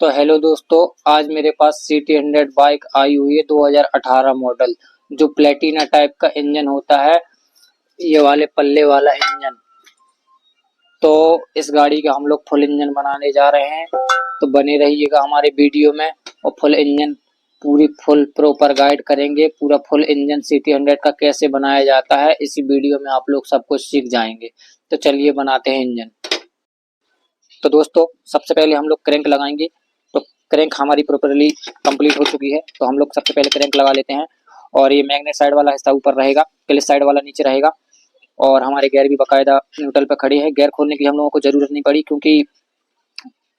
तो हेलो दोस्तों, आज मेरे पास CT 100 बाइक आई हुई है 2018 मॉडल, जो प्लेटिना टाइप का इंजन होता है, ये वाले पल्ले वाला इंजन। तो इस गाड़ी का हम लोग फुल इंजन बनाने जा रहे हैं, तो बने रहिएगा हमारे वीडियो में। और फुल इंजन पूरी फुल प्रॉपर गाइड करेंगे। पूरा फुल इंजन CT 100 का कैसे बनाया जाता है, इसी वीडियो में आप लोग सब कुछ सीख जाएंगे। तो चलिए बनाते हैं इंजन। तो दोस्तों, सबसे पहले हम लोग क्रैंक लगाएंगे। तो क्रैंक हमारी प्रॉपर्ली कंप्लीट हो चुकी है, तो हम लोग सबसे पहले क्रैंक लगा लेते हैं। और ये मैग्नेट साइड वाला हिस्सा ऊपर रहेगा, क्लिच साइड वाला नीचे रहेगा। और हमारे गियर भी बाकायदा न्यूट्रल पे खड़ी है। गियर खोलने की हम लोगों को जरूरत नहीं पड़ी, क्योंकि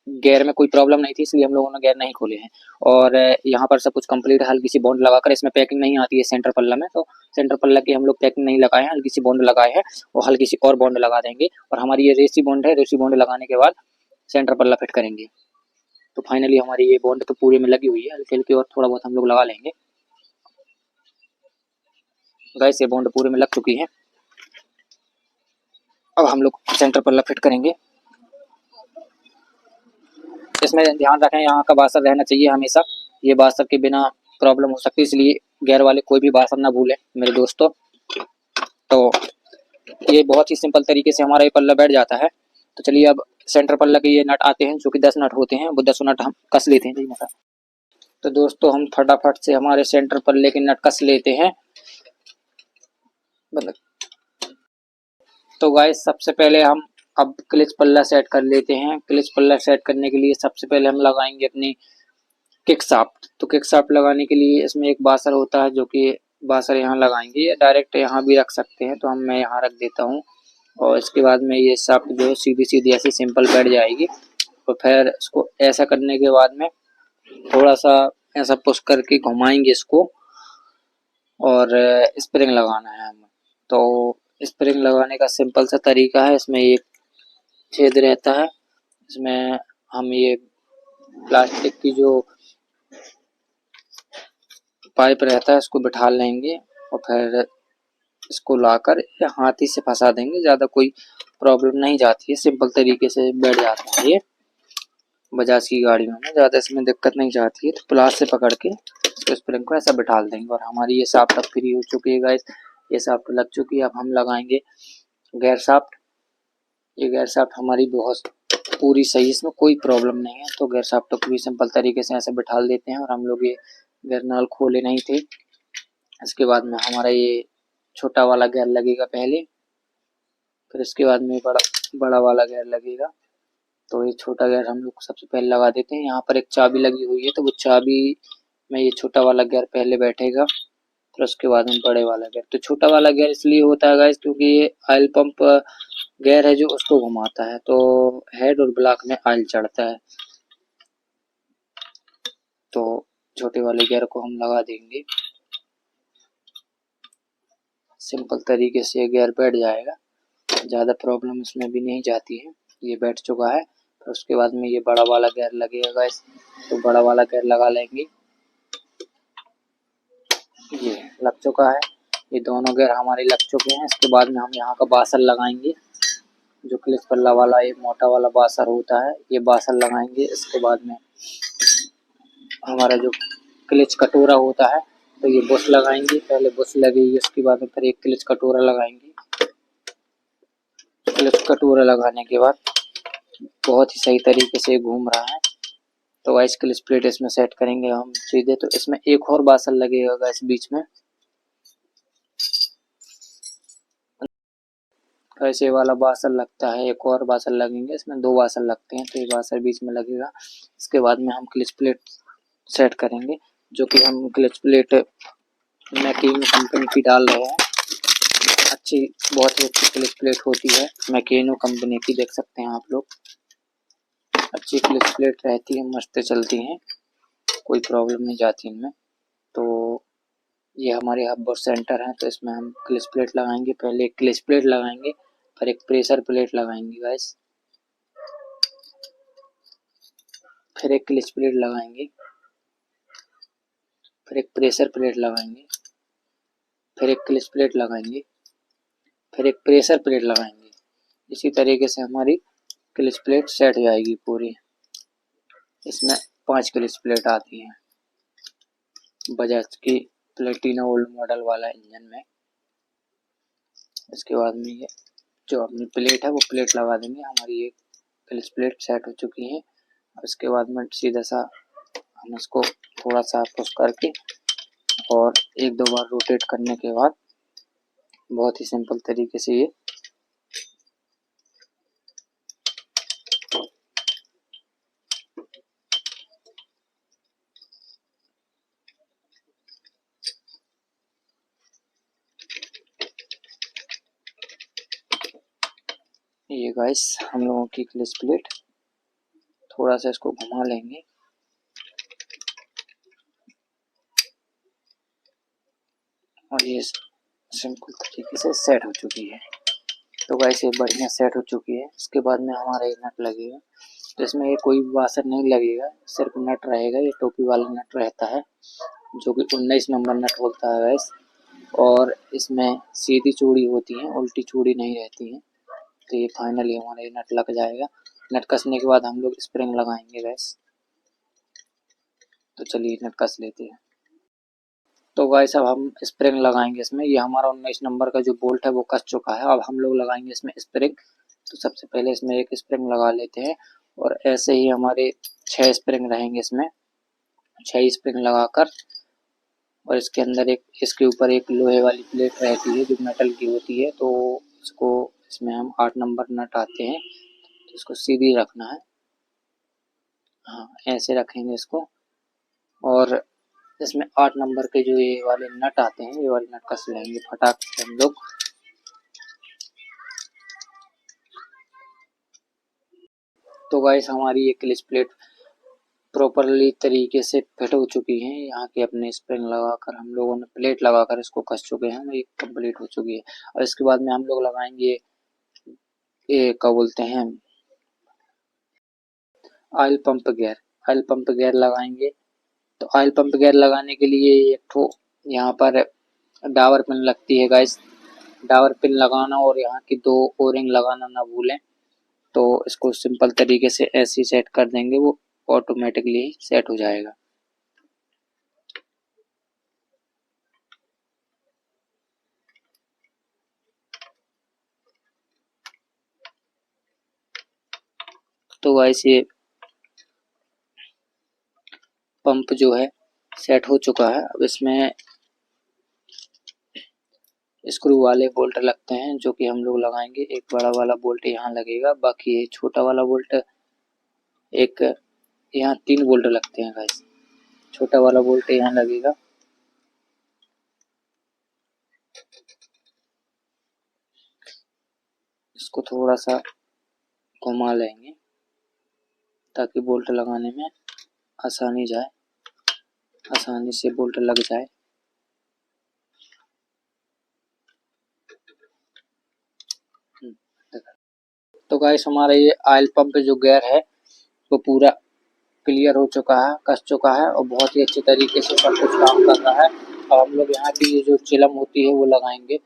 गियर में कोई प्रॉब्लम नहीं थी, इसलिए हम लोगों ने गियर नहीं खोले हैं। और यहाँ पर सब कुछ कंप्लीट है। हल्की सी बॉन्ड लगाकर, इसमें पैकिंग नहीं आती है सेंटर पल्ला में, तो सेंटर पल्ला की हम लोग पैकिंग नहीं लगाए हैं, हल्की सी बॉन्ड लगाए हैं। और हल्की सी और बॉन्ड लगा देंगे। और हमारी ये रेसी बॉन्ड है, रेसी बॉन्ड लगाने के बाद सेंटर पल्ला फिट करेंगे। तो फाइनली हमारी ये बॉन्ड तो पूरे में लगी हुई है, हल्की हल्की और थोड़ा बहुत हम लोग लगा लेंगे। गाइस, ये बॉन्ड पूरे में लग चुकी है। अब हम लोग सेंटर पल्ला फिट करेंगे। इसमें ध्यान रखें, यहाँ का बासर रहना चाहिए हमेशा। ये बासर के बिना प्रॉब्लम हो सकती है, इसलिए गियर वाले कोई भी बासर ना भूलें मेरे दोस्तों। तो ये बहुत ही सिंपल तरीके से हमारा ये पल्ला बैठ जाता है। तो चलिए, अब सेंटर पल्ला के ये नट आते हैं, जो कि 10 नट होते हैं, वो 10 नट हम कस लेते हैं। तो दोस्तों, हम फटाफट से हमारे सेंटर पल्ले के नट कस लेते हैं। तो गाइस, सबसे पहले हम अब क्लिच पल्ला सेट कर लेते हैं। क्लिच पल्ला सेट करने के लिए सबसे पहले हम लगाएंगे अपनी किक शाफ्ट। तो किक शाफ्ट लगाने के लिए इसमें एक बासर होता है, जो कि बासर यहाँ लगाएंगे, या डायरेक्ट यहाँ भी रख सकते हैं। तो मैं यहाँ रख देता हूँ। और इसके बाद में ये शाफ्ट जो है सीधी सीधी ऐसे सिंपल बैठ जाएगी। तो फिर इसको ऐसा करने के बाद में थोड़ा सा ऐसा पुश करके घुमाएंगे इसको, और स्प्रिंग लगाना है हमें। तो स्प्रिंग लगाने का सिंपल सा तरीका है। इसमें एक छेद रहता है, इसमें हम ये प्लास्टिक की जो पाइप रहता है इसको बिठा लेंगे। और फिर इसको लाकर हाथ ही से फंसा देंगे। ज़्यादा कोई प्रॉब्लम नहीं जाती है, सिंपल तरीके से बैठ जाता है। ये बजाज की गाड़ियों में ज़्यादा इसमें दिक्कत नहीं जाती है। तो प्लास से पकड़ के इसको स्प्रिंग को ऐसा बिठा देंगे। और हमारी ये शाफ्ट अब फ्री हो चुकी है गाइस। ये शाफ्ट लग चुकी है। अब हम लगाएंगे गियर शाफ्ट। ये गियर शाफ्ट हमारी बहुत पूरी सही, इसमें कोई प्रॉब्लम नहीं है। तो गियर शाफ्ट को पूरी सिंपल तरीके से ऐसे बिठा देते हैं। और हम लोग ये गियर नल खोले नहीं थे। इसके बाद में हमारा ये छोटा वाला गियर लगेगा पहले, फिर इसके बाद में बड़ा वाला गियर लगेगा। तो ये छोटा गियर हम लोग सबसे पहले लगा देते हैं। यहाँ पर एक चाबी लगी हुई है, तो वो चाबी में ये छोटा वाला गियर पहले बैठेगा, फिर उसके बाद में बड़े वाला गियर। तो छोटा वाला गियर इसलिए होता है गाइस, क्योंकि ये ऑयल पंप गियर है जो उसको घुमाता है, तो हेड और ब्लॉक में ऑयल चढ़ता है। तो छोटे वाले गियर को हम लगा देंगे। सिंपल तरीके से ये गियर बैठ जाएगा, ज़्यादा प्रॉब्लम इसमें भी नहीं जाती है। ये बैठ चुका है। फिर उसके बाद में ये बड़ा वाला गियर लगेगा गाइस। तो बड़ा वाला गियर लगा लेंगे। ये लग चुका है। ये दोनों गियर हमारे लग चुके हैं। इसके बाद में हम यहाँ का बासर लगाएंगे, जो क्लिच पल्ला वाला ये मोटा वाला बासर होता है, ये बासर लगाएंगे। इसके बाद में हमारा जो क्लिच कटोरा होता है, तो ये बुश लगाएंगे। पहले बुश लगेगी, उसके बाद में फिर एक क्लिच कटोरा लगाएंगे। क्लिच कटोरा लगाने के बाद बहुत ही सही तरीके से घूम रहा है। तो वाइस क्लिच प्लेट इसमें सेट करेंगे हम सीधे। तो इसमें एक और बासर लगेगा इस बीच में, ऐसे वाला बासर लगता है। एक और बासर लगेंगे, इसमें 2 बासर लगते हैं, तो ये बासर बीच में लगेगा। इसके बाद में हम क्लिच प्लेट सेट करेंगे, जो कि हम क्लिच प्लेट मैकेनिक कंपनी की डाल रहे हैं। अच्छी, बहुत ही अच्छी क्लिच प्लेट होती है मैकेनो कंपनी की, देख सकते हैं आप लोग। अच्छी क्लिच प्लेट रहती है, मस्त चलती हैं, कोई प्रॉब्लम नहीं जाती इनमें। तो ये हमारे हब और सेंटर हैं, तो इसमें हम क्लिच प्लेट लगाएंगे। पहले एक क्लिच प्लेट लगाएंगे, फिर एक प्रेशर प्लेट लगाएंगे गाइस, फिर एक क्लिच प्लेट लगाएंगे, फिर एक प्रेशर प्लेट लगाएंगे, फिर एक क्लिच प्लेट लगाएंगे, फिर एक प्रेशर प्लेट लगाएंगे। इसी तरीके से हमारी क्लिच प्लेट सेट हो जाएगी पूरी। इसमें 5 क्लिच प्लेट आती हैं बजाज की प्लेटिना ओल्ड मॉडल वाला इंजन में। इसके बाद में ये जो अपनी प्लेट है वो प्लेट लगा देंगे। हमारी ये क्लिच प्लेट सेट हो चुकी है। इसके बाद में सीधा सा हम इसको थोड़ा सा पुश करके और एक दो बार रोटेट करने के बाद बहुत ही सिंपल तरीके से ये गाइस हम लोगों की क्लिच प्लेट थोड़ा सा इसको घुमा लेंगे और ये सिंपल तरीके से सेट हो चुकी है। तो गाइस ये बढ़िया सेट हो चुकी है। इसके बाद में हमारा ये नट लगेगा। तो इसमें ये कोई वाशर नहीं लगेगा, सिर्फ नट रहेगा। ये टोपी वाला नट रहता है जो कि 19 नंबर नट होता है गाइस। और इसमें सीधी चूड़ी होती है, उल्टी चूड़ी नहीं रहती है। तो ये फाइनली हमारा ये नट लग जाएगा। नट कसने के बाद हम लोग स्प्रिंग लगाएंगे गाइस। तो चलिए नट कस लेते हैं। तो गाइस अब हम स्प्रिंग लगाएंगे इसमें। ये हमारा 19 नंबर का जो बोल्ट है वो कस चुका है। अब हम लोग लगाएंगे इसमें स्प्रिंग। तो सबसे पहले इसमें एक स्प्रिंग लगा लेते हैं और ऐसे ही हमारे 6 स्प्रिंग रहेंगे इसमें। 6 स्प्रिंग लगाकर और इसके अंदर इसके ऊपर एक लोहे वाली प्लेट रहती है जो मेटल की होती है। तो इसको इसमें हम 8 नंबर नट आते हैं तो इसको सीधी रखना है। हाँ ऐसे रखेंगे इसको और इसमें 8 नंबर के जो ये वाले नट आते हैं ये वाले नट कस लेंगे फटाक से हम लोग। तो गाइस हमारी ये क्लिच प्लेट प्रॉपरली तरीके से फिट हो चुकी है। यहाँ के अपने स्प्रिंग लगाकर हम लोगों ने प्लेट लगाकर इसको कस चुके हैं। ये कंप्लीट हो चुकी है। और इसके बाद में हम लोग लगाएंगे ये क्या बोलते हैं oil pump gear. Oil pump gear लगाएंगे। तो ऑयल पंप गियर लगाने के लिए एक ठो यहाँ पर डावर पिन लगती है गाइस। डावर पिन लगाना और यहाँ की 2 ओरिंग लगाना ना भूलें। तो इसको सिंपल तरीके से ऐसे ही सेट कर देंगे, वो ऑटोमेटिकली सेट हो जाएगा। तो गाइस ये पंप जो है सेट हो चुका है। अब इसमें स्क्रू वाले बोल्ट लगते हैं जो कि हम लोग लगाएंगे। एक बड़ा वाला बोल्ट यहाँ लगेगा, बाकी ये छोटा वाला बोल्ट एक यहाँ 3 बोल्ट लगते हैं गाइस। छोटा वाला बोल्ट यहाँ लगेगा। इसको थोड़ा सा घुमा लेंगे ताकि बोल्ट लगाने में आसानी से बोल्ट लग जाए। तो गाइस हमारा ये ऑयल पंप जो गियर है वो पूरा क्लियर हो चुका है, कस चुका है और बहुत ही अच्छे तरीके से सब कुछ काम कर रहा है। अब हम लोग यहाँ की ये जो चिलम होती है वो लगाएंगे।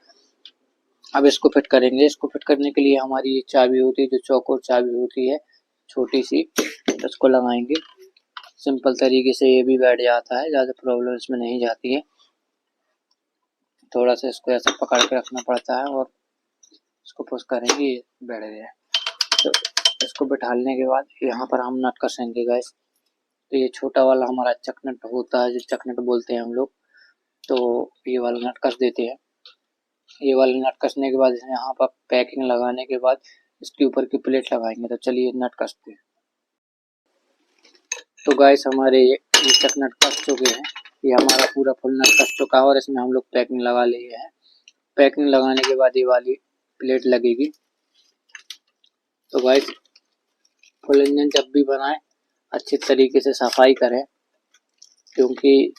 अब इसको फिट करेंगे। इसको फिट करने के लिए हमारी ये चाबी होती है जो चौकोर चाबी होती है छोटी सी, इसको लगाएंगे। सिंपल तरीके से ये भी बैठ जाता है, ज़्यादा प्रॉब्लम इसमें नहीं जाती है। थोड़ा सा इसको ऐसा पकड़ के रखना पड़ता है और इसको पुश करेंगे, ये बैठ गया। तो इसको बिठाने के बाद यहाँ पर हम नट कसेंगे गाइस। तो ये छोटा वाला हमारा चक नट होता है, जो चक नट बोलते हैं हम लोग। तो ये वाला नट कस देते हैं। ये वाला नट कसने के बाद यहाँ पर पैकिंग लगाने के बाद इसके ऊपर की प्लेट लगाएंगे। तो चलिए नट कसते हैं। तो गाइस हमारे ये चक नट कस चुके हैं। ये हमारा पूरा फुल नट कस चुका है और इसमें हम लोग पैकिंग लगा लिए हैं। पैकिंग लगाने के बाद ये वाली प्लेट लगेगी। तो गाइस फुल इंजन जब भी बनाए अच्छे तरीके से सफाई करें, क्योंकि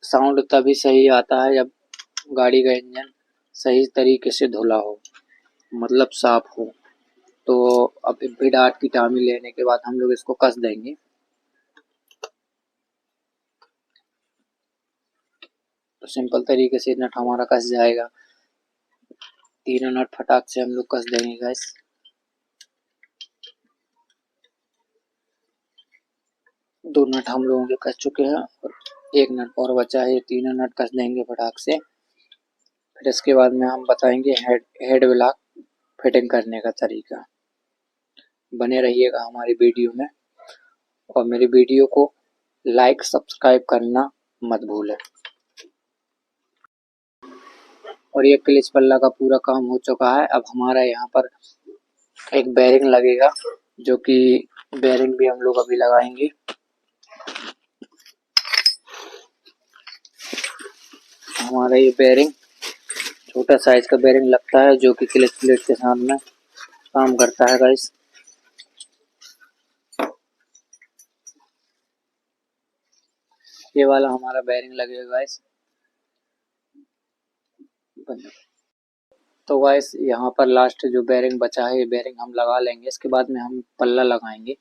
साउंड तभी सही आता है जब गाड़ी का इंजन सही तरीके से धुला हो, मतलब साफ हो। तो अब भी डाट की टामी लेने के बाद हम लोग इसको कस देंगे। तो सिंपल तरीके से नट हमारा कस जाएगा। तीनों नट फटाक से हम लोग कस देंगे गाइस। 2 नट हम लोगों के कस चुके हैं और 1 नट और बचा है। ये तीनों नट कस देंगे फटाक से। फिर इसके बाद में हम बताएंगे हेड ब्लॉक फिटिंग करने का तरीका। बने रहिएगा हमारी वीडियो में और मेरी वीडियो को लाइक सब्सक्राइब करना मत भूलें। और ये क्लिच पल्ला का पूरा काम हो चुका है। अब हमारा यहाँ पर एक बेरिंग लगेगा, जो कि बेरिंग भी हम लोग अभी लगाएंगे। हमारा ये बेरिंग छोटा साइज का बेरिंग लगता है, जो कि क्लिच प्लेट के साथ में काम करता है गाइस। ये वाला हमारा बेरिंग लगेगा गाइस। तो गाइस यहाँ पर लास्ट जो बेरिंग बचा है, ये बेरिंग हम लगा लेंगे। इसके बाद में हम पल्ला लगाएंगे।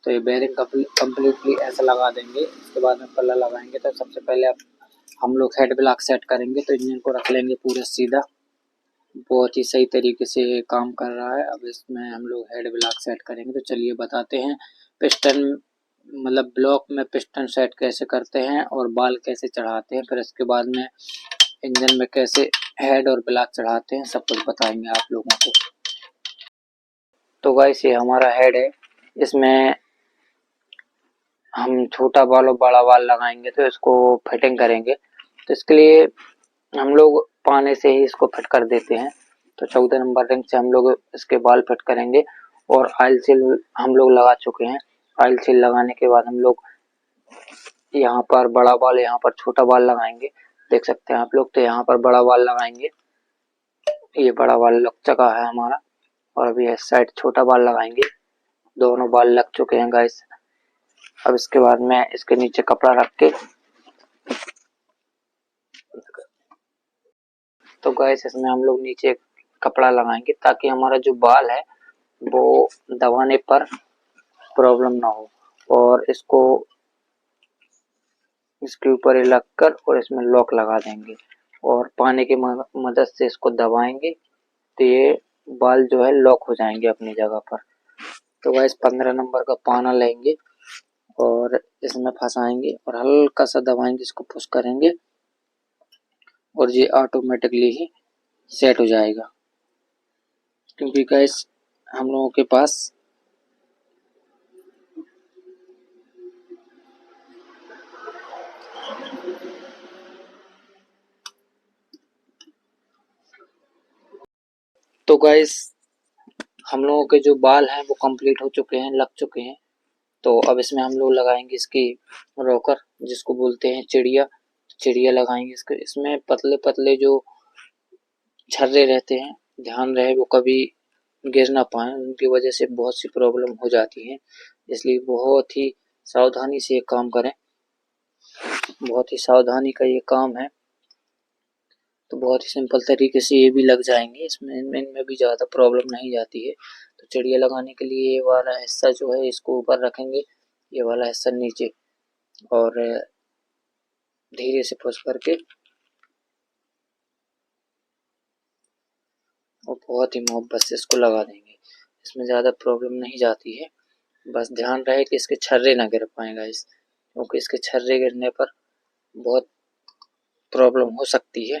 तो ये बेरिंग कम्प्लीटली ऐसा लगा देंगे। इसके बाद में पल्ला लगाएंगे। तो सबसे पहले हम लोग हेड ब्लॉक सेट करेंगे। तो इंजन को रख लेंगे पूरा सीधा। बहुत ही सही तरीके से काम कर रहा है। अब इसमें हम लोग हेड ब्लॉक सेट करेंगे। तो चलिए बताते हैं। पिस्टन मतलब ब्लॉक में पिस्टन सेट कैसे करते हैं और बाल कैसे चढ़ाते हैं, फिर इसके बाद में इंजन में कैसे हेड और ब्लॉक चढ़ाते हैं, सब कुछ बताएंगे आप लोगों को। तो गाइस ये हमारा हेड है। इसमें हम छोटा बाल और बड़ा बाल लगाएंगे। तो इसको फिटिंग करेंगे। तो इसके लिए हम लोग पाने से ही इसको फिट कर देते हैं। तो 14 नंबर रिंग से हम लोग इसके बाल फिट करेंगे। और ऑयल सील हम लोग लगा चुके हैं। ऑयल सील लगाने के बाद हम लोग यहाँ पर बड़ा बाल, यहाँ पर छोटा बाल लगाएंगे। देख सकते हैं आप लोग। तो यहाँ पर बड़ा बाल लगाएंगे। ये बड़ा बाल लग चुका है हमारा। और अभी इस साइड छोटा बाल लगाएंगे। दोनों बाल लग चुके हैं गाइस। अब इसके बाद में इसके नीचे कपड़ा रख के, तो गाइस इसमें हम लोग नीचे कपड़ा लगाएंगे, ताकि हमारा जो बाल है वो दबाने पर प्रॉब्लम ना हो। और इसको इसके ऊपर ही लग कर और इसमें लॉक लगा देंगे और पानी की मदद से इसको दबाएंगे। तो ये बाल जो है लॉक हो जाएंगे अपनी जगह पर। तो गाइस 15 नंबर का पाना लेंगे और इसमें फंसाएंगे और हल्का सा दबाएंगे, इसको पुश करेंगे और ये ऑटोमेटिकली ही सेट हो जाएगा। क्योंकि गाइस हम लोगों के पास तो गाइस हम लोगों के जो बाल हैं वो कंप्लीट हो चुके हैं, लग चुके हैं। तो अब इसमें हम लोग लगाएंगे इसकी रॉकर, जिसको बोलते हैं चिड़िया। चिड़िया लगाएंगे इसके। इसमें पतले पतले जो छर्रे रहते हैं, ध्यान रहे वो कभी गिर ना पाए, उनकी वजह से बहुत सी प्रॉब्लम हो जाती है। इसलिए बहुत ही सावधानी से ये काम करें। बहुत ही सावधानी का ये काम है। तो बहुत ही सिंपल तरीके से ये भी लग जाएंगे। इसमें इनमें भी ज़्यादा प्रॉब्लम नहीं जाती है। तो चिड़िया लगाने के लिए ये वाला हिस्सा जो है इसको ऊपर रखेंगे, ये वाला हिस्सा नीचे, और धीरे से पुश करके और बहुत ही मोहब्बत से इसको लगा देंगे। इसमें ज़्यादा प्रॉब्लम नहीं जाती है। बस ध्यान रहे कि इसके छर्रे ना गिर पाएगा क्योंकि इसके छर्रे गिरने पर बहुत प्रॉब्लम हो सकती है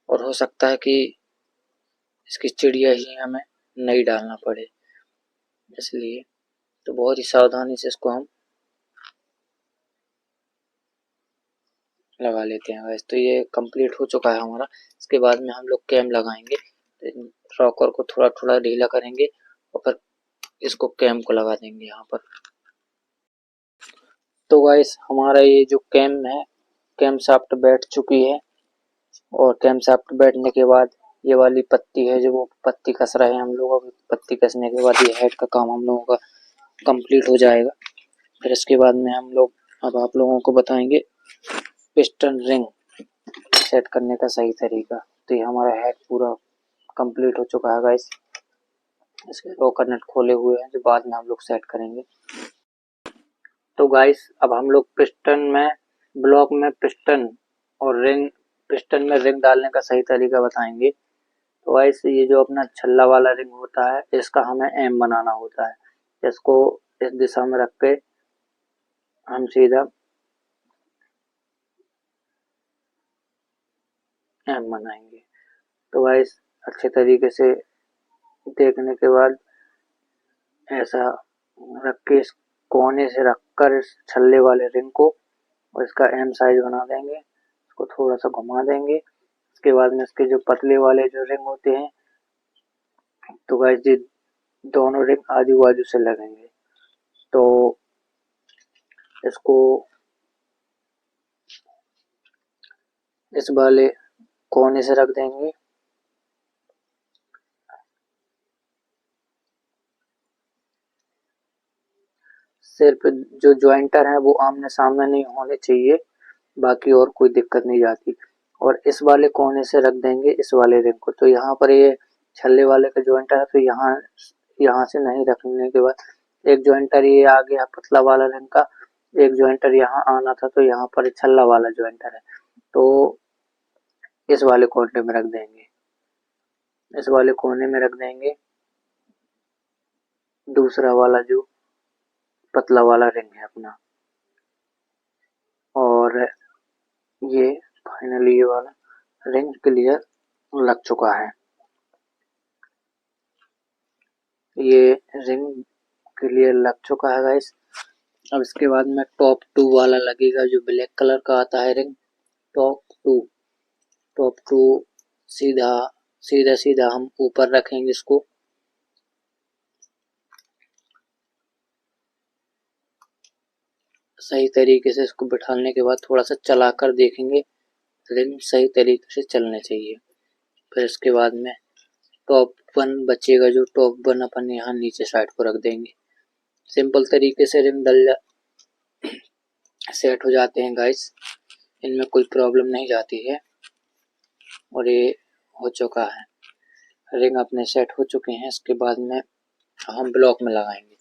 और हो सकता है कि इसकी चिड़िया ही हमें नहीं डालना पड़े। इसलिए तो बहुत ही सावधानी से इसको हम लगा लेते हैं गाइस। तो ये कंप्लीट हो चुका है हमारा। इसके बाद में हम लोग कैम लगाएंगे। रॉकर को थोड़ा थोड़ा ढीला करेंगे और फिर इसको कैम को लगा देंगे यहाँ पर। तो गाइस हमारा ये जो कैम है, कैम शाफ्ट बैठ चुकी है। और कैम शाफ्ट बैठने के बाद ये वाली पत्ती है जो वो पत्ती कस रहे हैं हम लोग। अभी पत्ती कसने के बाद ये हेड का काम हम लोगों का कंप्लीट हो जाएगा। फिर इसके बाद में हम लोग अब आप लोगों को बताएंगे पिस्टन रिंग सेट करने का सही तरीका। तो ये हमारा हेड पूरा कंप्लीट हो चुका है गाइस। इसके रॉकर नट खोले हुए हैं जो बाद में हम लोग सेट करेंगे। तो गाइस अब हम लोग पिस्टन में ब्लॉक में पिस्टन और रिंग, पिस्टन में रिंग डालने का सही तरीका बताएंगे। तो गाइस ये जो अपना छल्ला वाला रिंग होता है, इसका हमें एम बनाना होता है। इसको इस दिशा में रख के हम सीधा एम बनाएंगे। तो गाइस अच्छे तरीके से देखने के बाद ऐसा रख के इस कोने से रखकर इस छल्ले वाले रिंग को और इसका एम साइज बना देंगे। इसको थोड़ा सा घुमा देंगे। इसके बाद में इसके जो पतले वाले जो रिंग होते हैं, तो गाइस ये दोनों रिंग आजू बाजू से लगेंगे। तो इसको इस वाले कोने से रख देंगे। सिर्फ जो ज्वाइंटर है वो आमने सामने नहीं होने चाहिए, बाकी और कोई दिक्कत नहीं जाती। और इस वाले कोने से रख देंगे इस वाले रिंग को। तो यहाँ पर ये छल्ले वाले का ज्वाइंटर है, तो यहाँ यहाँ से नहीं रखने के बाद एक ज्वाइंटर ये आ गया पतला वाला रिंग का, एक ज्वाइंटर यहाँ आना था, तो यहाँ पर छल्ला वाला ज्वाइंटर है, तो इस वाले कोने में रख देंगे। इस वाले कोने में रख देंगे दूसरा वाला जो पतला वाला रिंग है अपना। और ये फाइनली ये वाला रिंग क्लियर लग चुका है। ये रिंग क्लियर लग चुका है गाइस। अब इसके बाद में टॉप 2 वाला लगेगा जो ब्लैक कलर का आता है रिंग। टॉप 2 सीधा सीधा सीधा हम ऊपर रखेंगे इसको। सही तरीके से इसको बिठाने के बाद थोड़ा सा चलाकर देखेंगे रिंग सही तरीके से चलने चाहिए। फिर इसके बाद में टॉप 1 बचेगा, जो टॉप 1 अपन यहाँ नीचे साइड को रख देंगे। सिंपल तरीके से रिंग सेट हो जाते हैं गाइस, इनमें कोई प्रॉब्लम नहीं जाती है। और ये हो चुका है, रिंग अपने सेट हो चुके हैं। इसके बाद में हम ब्लॉक में लगाएंगे।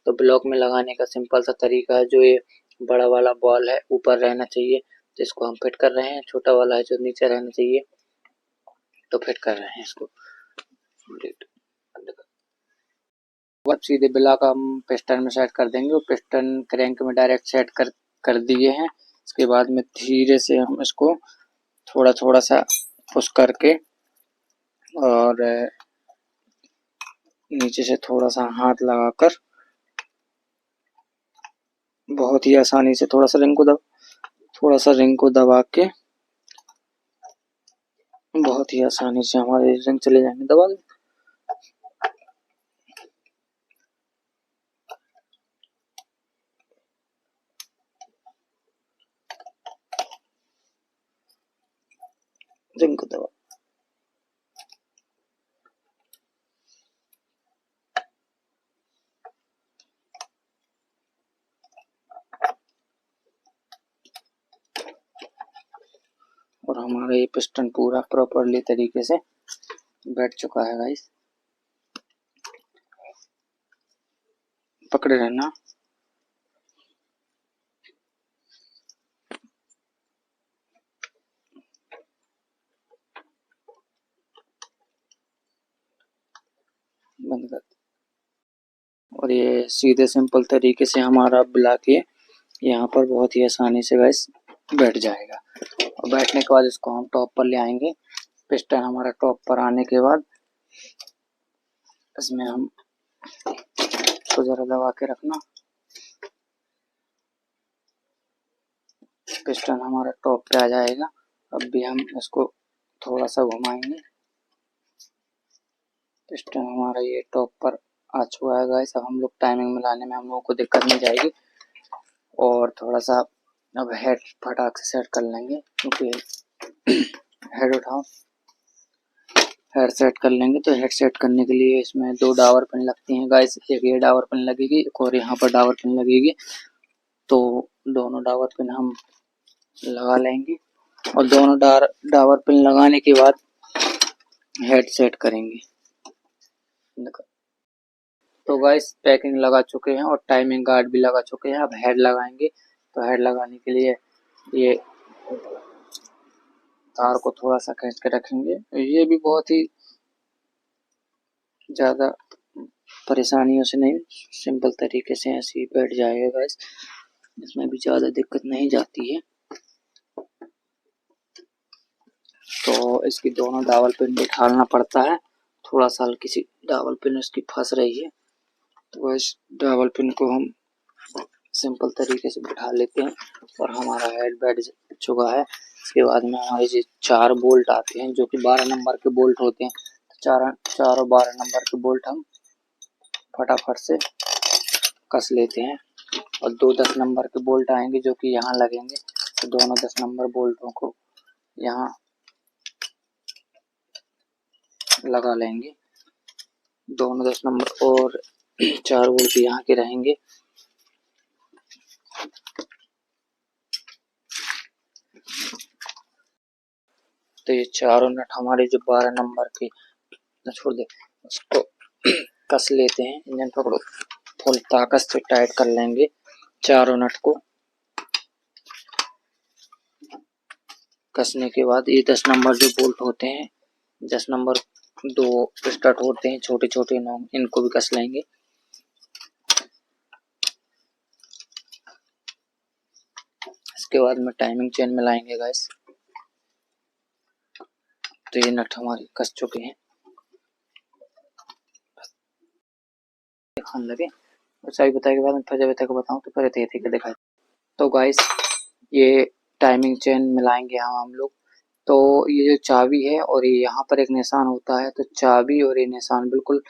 तो ब्लॉक में लगाने का सिंपल सा तरीका है, जो ये बड़ा वाला बॉल है ऊपर रहना चाहिए, तो इसको हम फिट कर रहे हैं। छोटा वाला है जो नीचे रहना चाहिए, तो फिट कर रहे हैं इसको। अब सीधे ब्लॉक हम पिस्टन में सेट कर देंगे और पिस्टन क्रैंक में डायरेक्ट सेट कर दिए हैं। इसके बाद में धीरे से हम इसको थोड़ा थोड़ा सा पुश करके और नीचे से थोड़ा सा हाथ लगाकर बहुत ही आसानी से थोड़ा सा रिंग को दबा के बहुत ही आसानी से हमारे रिंग चले जाएंगे। दबा दें। रिंग को दबा और हमारा ये पिस्टन पूरा प्रॉपरली तरीके से बैठ चुका है गाइस। पकड़े रहना। बंद कर। और ये सीधे सिंपल तरीके से हमारा ब्लॉक ये यहाँ पर बहुत ही आसानी से गाइस बैठ जाएगा। और बैठने के बाद इसको हम टॉप पर ले आएंगे। पिस्टन हमारा टॉप पर आने के बाद इसमें हम इसको जरा दबा के रखना। पिस्टन हमारा टॉप पे आ जाएगा। अब भी हम इसको थोड़ा सा घुमाएंगे। पिस्टन हमारा ये टॉप पर आ चुका है गाइस। अब हम लोग टाइमिंग मिलाने में हम लोगों को दिक्कत नहीं जाएगी। और थोड़ा सा अब हेड फटाक से सेट कर लेंगे, क्योंकि हेड उठाओ। हेड सेट कर लेंगे। तो हेड सेट करने के लिए इसमें 2 डावर पिन लगती हैं गाइस। एक ये डावर पिन लगेगी, एक और यहाँ पर डावर पिन लगेगी। तो दोनों डावर पिन हम लगा लेंगे और दोनों डावर पिन लगाने के बाद हेड सेट करेंगे। तो गाइस पैकिंग लगा चुके हैं और टाइमिंग गार्ड भी लगा चुके हैं। अब हेड लगाएंगे। तो हेड लगाने के लिए ये तार को थोड़ा सा खींच के रखेंगे। ये भी बहुत ही ज़्यादा परेशानियों से नहीं, सिंपल तरीके से ऐसे ही बैठ जाएगा गाइस। इसमें भी ज़्यादा दिक्कत नहीं जाती है। तो इसकी दोनों डाबल पिन बिठाना पड़ता है। थोड़ा सा हल्की सी डाबल पिन इसकी फंस रही है, तो इस डाबल पिन को हम सिंपल तरीके से बिठा लेते हैं और हमारा हेड बैठ चुका है। इसके बाद में हमारे जो 4 बोल्ट आते हैं जो कि 12 नंबर के बोल्ट होते हैं, तो चारों 12 नंबर के बोल्ट हम फटाफट से कस लेते हैं और 2 10 नंबर के बोल्ट आएंगे जो कि यहाँ लगेंगे। तो दोनों 10 नंबर बोल्टों को यहाँ लगा लेंगे, दोनों 10 नंबर और 4 बोल्ट यहाँ के रहेंगे। तो ये चारों नट हमारे जो 12 नंबर के छोड़ दे उसको कस लेते हैं। इंजन पकड़ो, फुल ताकत से टाइट कर लेंगे चारों नट को। कसने के बाद ये 10 नंबर जो बोल्ट होते हैं, 10 नंबर 2 स्टार्ट होते हैं छोटे छोटे नोक, इनको भी कस लेंगे। इसके बाद में टाइमिंग चेन मिलाएंगे गाइस। तो ये नट हमारे कस चुके हैं, खान लगे और चाबी बताए के बाद में फिर जब तक बताऊं तो फिर थे दिखाई। तो गाइस ये टाइमिंग चेन मिलाएंगे हम लोग। तो ये जो चाबी है और ये यहाँ पर एक निशान होता है, तो चाबी और ये निशान बिल्कुल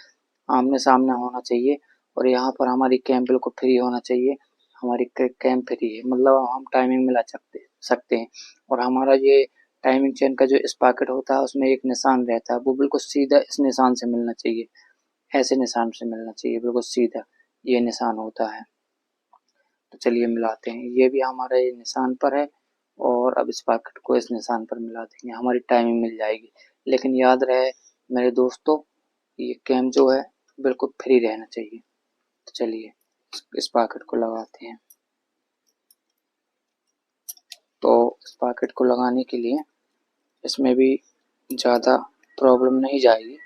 आमने सामने होना चाहिए और यहाँ पर हमारी कैम बिल्कुल फ्री होना चाहिए। हमारी कैम फ्री है, मतलब हम टाइमिंग मिला सकते हैं। और हमारा ये टाइमिंग चेन का जो स्पॉकेट होता है उसमें एक निशान रहता है, वो बिल्कुल सीधा इस निशान से मिलना चाहिए, ऐसे निशान से मिलना चाहिए, बिल्कुल सीधा ये निशान होता है। तो चलिए मिलाते हैं, ये भी हमारा ये निशान पर है और अब इस पॉकेट को इस निशान पर मिला देंगे, हमारी टाइमिंग मिल जाएगी। लेकिन याद रहे मेरे दोस्तों, ये कैम जो है बिल्कुल फ्री रहना चाहिए। तो चलिए इस पॉकेट को लगाते हैं। तो इस पॉकेट को लगाने के लिए इसमें भी ज़्यादा प्रॉब्लम नहीं जाएगी,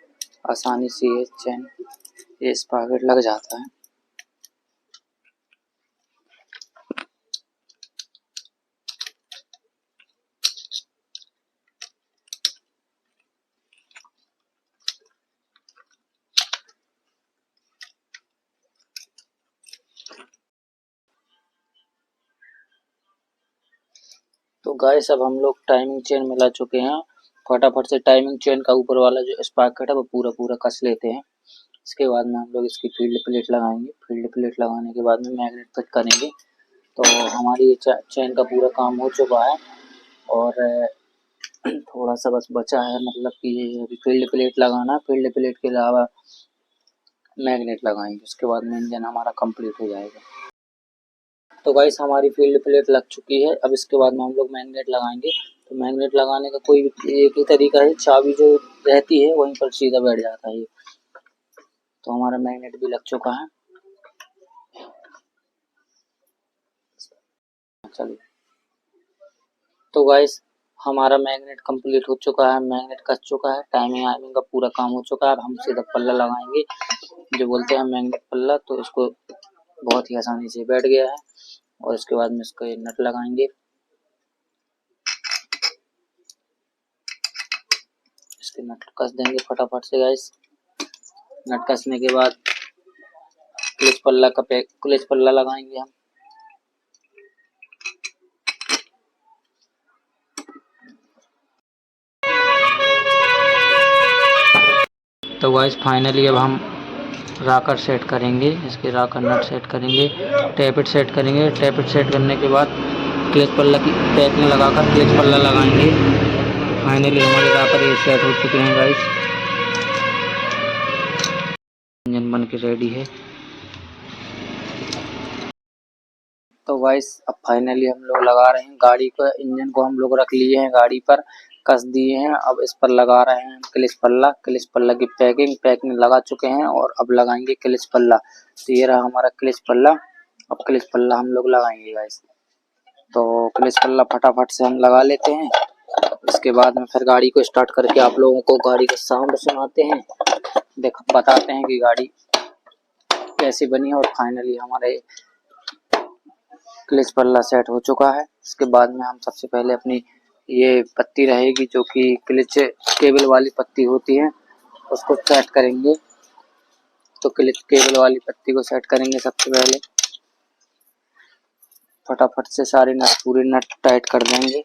आसानी से ये चेन इस पॉकेट लग जाता है। तो गाइस अब हम लोग टाइमिंग चेन मिला चुके हैं। फटाफट से टाइमिंग चेन का ऊपर वाला जो स्पॉकेट है वो पूरा कस लेते हैं। इसके बाद में हम लोग इसकी फील्ड प्लेट लगाएंगे। फील्ड प्लेट लगाने के बाद में मैग्नेट फिट करेंगे। तो हमारी ये चेन का पूरा काम हो चुका है और थोड़ा सा बस बचा है, मतलब कि ये अभी फील्ड प्लेट लगाना। फील्ड प्लेट के अलावा मैग्नेट लगाएंगे, उसके बाद में इंजन हमारा कंप्लीट हो जाएगा। तो गाइस हमारी फील्ड प्लेट लग चुकी है, अब इसके बाद में हम लोग मैग्नेट लगाएंगे। तो मैग्नेट लगाने का कोई एक ही तरीका है, चाबी जो रहती है वहीं पर सीधा बैठ जाता है। तो हमारा मैग्नेट भी लग चुका है। चलिए तो गाइस हमारा मैग्नेट कंप्लीट हो चुका है, मैग्नेट कस चुका है, टाइमिंग आइमिंग का पूरा काम हो चुका है। अब हम सीधा पल्ला लगाएंगे, जो बोलते हैं मैग्नेट पल्ला। तो इसको बहुत ही आसानी से बैठ गया है और इसके बाद में इसको नट लगाएंगे। इसके नट कस देंगे फटाफट से गाइस। नट कसने के बाद क्लिच पल्ला लगाएंगे हम। तो गाइस फाइनली अब हम राकर सेट करेंगे, इसके राकर नट सेट करेंगे, टैपिट सेट करेंगे। टैपिट सेट करने के बाद क्लिच पल्ला की पैकिंग लगाकर क्लिच पल्ला लगाएंगे। फाइनली हमारे राकर ये सेट हो चुके हैं गाइस। इंजन बन के रेडी है। तो गाइस अब फाइनली हम लोग लगा रहे हैं गाड़ी को, इंजन को हम लोग रख लिए हैं गाड़ी पर, कस दिए हैं। अब इस पर लगा रहे हैं क्लिच पल्ला। क्लिच पल्ला की पैकिंग लगा चुके हैं और अब लगाएंगे क्लिच पल्ला। तो ये रहा हमारा क्लिच पल्ला। अब क्लिच पल्ला हम लोग लगाएंगे गाइस। तो क्लिच पल्ला फटाफट से हम लगा लेते हैं। इसके बाद में फिर गाड़ी को स्टार्ट करके आप लोगों को गाड़ी का साउंड सुनाते हैं, बताते हैं कि गाड़ी कैसी बनी है। और फाइनली हमारे क्लिच पल्ला सेट हो चुका है। इसके बाद में हम सबसे पहले अपनी ये पत्ती रहेगी जो कि क्लिच केबल वाली पत्ती होती है उसको सेट करेंगे। तो क्लिच केबल वाली पत्ती को सेट करेंगे सबसे पहले। फटाफट से सारे नट पूरे नट टाइट कर देंगे।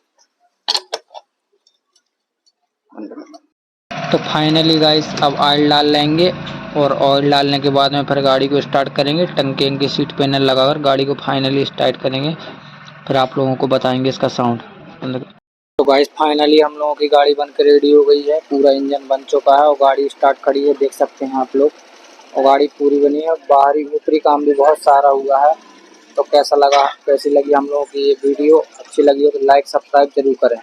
तो फाइनली गाइस अब ऑयल डाल लेंगे और ऑयल डालने के बाद में फिर गाड़ी को स्टार्ट करेंगे। टंकी की सीट पैनल लगाकर गाड़ी को फाइनली स्टार्ट करेंगे, फिर आप लोगों को बताएंगे इसका साउंड। तो गाइस फाइनली हम लोगों की गाड़ी बनकर रेडी हो गई है। पूरा इंजन बन चुका है और गाड़ी स्टार्ट खड़ी है, देख सकते हैं आप लोग। और गाड़ी पूरी बनी है, बाहरी ऊपरी काम भी बहुत सारा हुआ है। तो कैसी लगी हम लोगों की ये वीडियो, अच्छी लगी हो तो लाइक सब्सक्राइब जरूर करें।